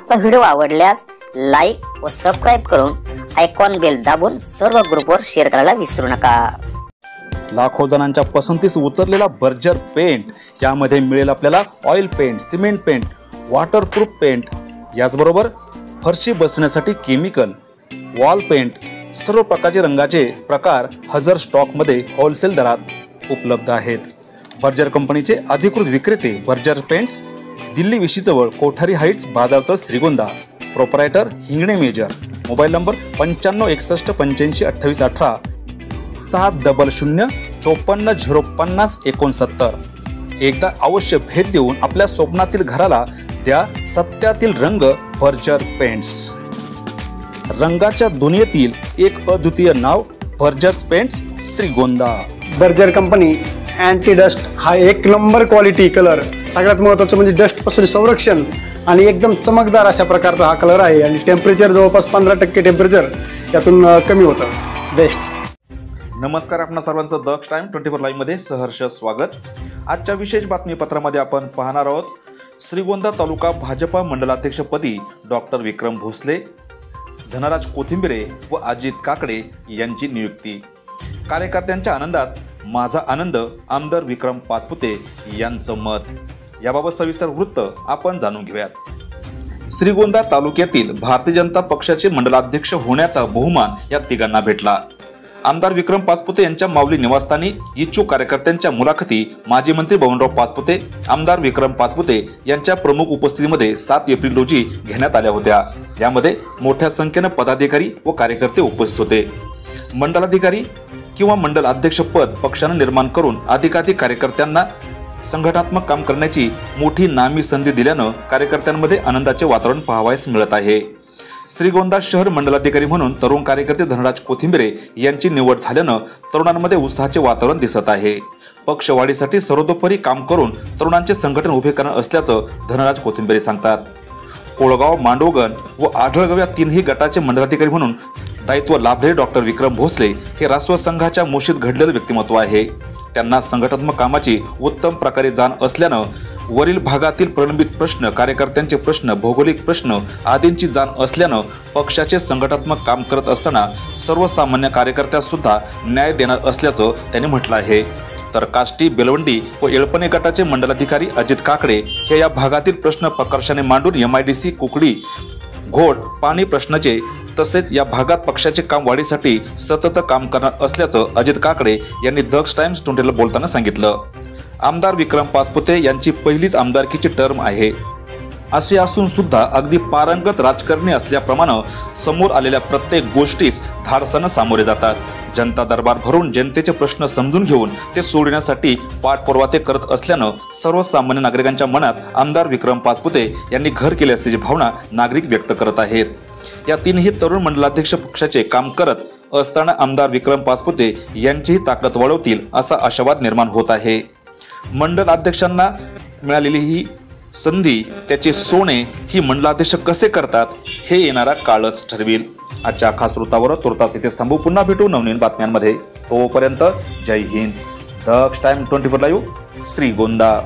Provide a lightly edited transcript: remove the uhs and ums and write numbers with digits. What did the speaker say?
आजचा व्हिडिओ आवडल्यास लाईक व सबस्क्राईब करून आयकॉन बेल दाबून सर्व ग्रुपवर शेअर करायला विसरू नका। लाखो जणांच्या पसंतीस उतरलेला बर्जर पेंट, यामध्ये मिळेल आपल्याला oil paint, cement paint, waterproof paint, याचबरोबर फरशी बसवण्यासाठी केमिकल, वॉल पेंट, सर्व प्रकारचे रंगाचे प्रकार हजर स्टॉक मध्ये होलसेल दरात उपलब्ध आहेत। बर्जर कंपनीचे अधिकृत विक्रेते बर्जर पेंट्स, दिल्ली विशीजवळ कोठारी हाइट्स, बाजारतळ, Shrigonda. Proprietor Hingane Major. Mobile number 9561852818 70054505069। एकदा अवश्य भेट देऊन आपल्या स्वप्नातील घराला द्या सत्यातील रंग बर्जर पेंट्स। रंगाच्या दुनियेतील एक अद्वितीय नाव Berger Paints, Shrigonda. Berger company anti dust हा एक नंबर क्वालिटी कलर, सगळ्यात महत्त्वाचं म्हणजे डस्ट पासून संरक्षण आणि एकदम चमकदार अशा प्रकारचा हा कलर आहे आणि टेम्परेचर जवळपास 15% टेम्परेचर यातून कमी होतं। बेस्ट। नमस्कार, आपणा सर्वांचं दक्ष टाइम 24 लाईव्ह मध्ये सहर्ष स्वागत। आजच्या विशेष बातमीपत्रामध्ये आपण पाहणार आहोत श्रीगोंदा तालुका भाजपा मंडलाध्यक्षपदी डॉक्टर विक्रम भोसले, धनराज कोथिंबिरे व अजित काकडे यांची नियुक्ती। कार्यकर्त्यांच्या आनंदात माझा आनंद, आमदार विक्रम पाचपुते यांचं मत। याबाबत सविस्तर वृत्त आपण जाणून घेऊयात। श्रीगोंदा तालुक्यातील भारतीय जनता पक्षाचे मंडलाध्यक्ष होण्याचा बहुमान या तिघांना भेटला। आमदार विक्रम पाचपुते यांच्या माऊली निवासस्थानी इच्छुक कार्यकर्त्यांच्या मुलाखती माजी मंत्री बबनराव पाचपुते, आमदार विक्रम पाचपुते यांच्या प्रमुख उपस्थितीमध्ये 7 एप्रिल रोजी घेण्यात आल्या होत्या। यामध्ये मोठ्या संख्येने पदाधिकारी व कार्यकर्ते उपस्थित होते। मंडलाधिकारी किंवा मंडल अध्यक्ष पद पक्षाने निर्माण करून अधिकाधिक कार्यकर्त्यांना संघटनात्मक काम करण्याची मोठी नामी संधी दिल्यानं कार्यकर्त्यांमध्ये आनंदाचे वातावरण पाहावयास मिळत आहे। श्रीगोंदा शहर मंडलाधिकारी म्हणून तरुण कार्यकर्ते धनराज कोथिंबिरे यांची निवड झाल्यानं तरुणांमध्ये उत्साहाचे वातावरण दिसत आहे। पक्षवाढीसाठी सर्वतोपरी काम करून तरुणांचे संघटन उभे करणार असल्याचं धनराज कोथिंबिरे सांगतात। कोळगाव, मांडवगण व आढळगाव या तीनही गटाचे मंडलाधिकारी म्हणून दायित्व लाभलेले डॉक्टर विक्रम भोसले हे राष्ट्रीय संघाच्या मोशीत घडलेले व्यक्तिमत्व आहे। त्यांना संघटनात्मक कामाची उत्तम प्रकारे जाण असल्यानं वरील भागातील प्रलंबित प्रश्न, कार्यकर्त्यांचे प्रश्न, भौगोलिक प्रश्न आदींची जाण असल्यानं पक्षाचे संघटनात्मक काम करत असताना सर्वसामान्य कार्यकर्त्यास सुद्धा न्याय देणार असल्याचं त्यांनी म्हटलं आहे। तर काष्टी, बेलवंडी व येळपणे गटाचे मंडलाधिकारी अजित काकडे हे या भागातील प्रश्न प्रकर्षाने मांडून MIDC, कुकडी, घोड, पाणी प्रश्नाचे तसेच या भागात पक्षाचे काम वाढीसाठी सतत काम करणार असल्याचं अजित काकडे यांनी दक्ष टाइम्स 24 ला बोलताना सांगितलं। आमदार विक्रम पाचपुते यांची पहिलीच आमदारकीची टर्म आहे। असे असून सुद्धा अगदी पारंगत राजकारणी असल्याप्रमाणे समोर आलेल्या प्रत्येक गोष्टीस धाडसानं सामोरे जातात। जनता दरबार भरून जनतेचे प्रश्न समजून घेऊन ते सोडवण्यासाठी पाठपुरावा ते करत असल्यानं सर्वसामान्य नागरिकांच्या मनात आमदार विक्रम पाचपुते यांनी घर केले असल्याची भावना नागरिक व्यक्त करत आहेत। या तीनही तरुण मंडलाध्यक्ष पक्षाचे काम करत असताना आमदार विक्रम पाचपुते यांचीही ताकद वाढवतील असा आशावाद निर्माण होत आहे। मंडल अध्यक्षांना मिळालेली ही संधी, त्याचे सोने ही मंडलाध्यक्ष कसे करतात हे येणारा काळच ठरवेल। आजच्या खास वृत्तावर तुर्तास इथेच थांबू, पुन्हा भेटू नवनवीन बातम्यांमध्ये। तोपर्यंत जय हिंद। दक्ष टाइम 24 लाईव्ह, श्रीगोंदा।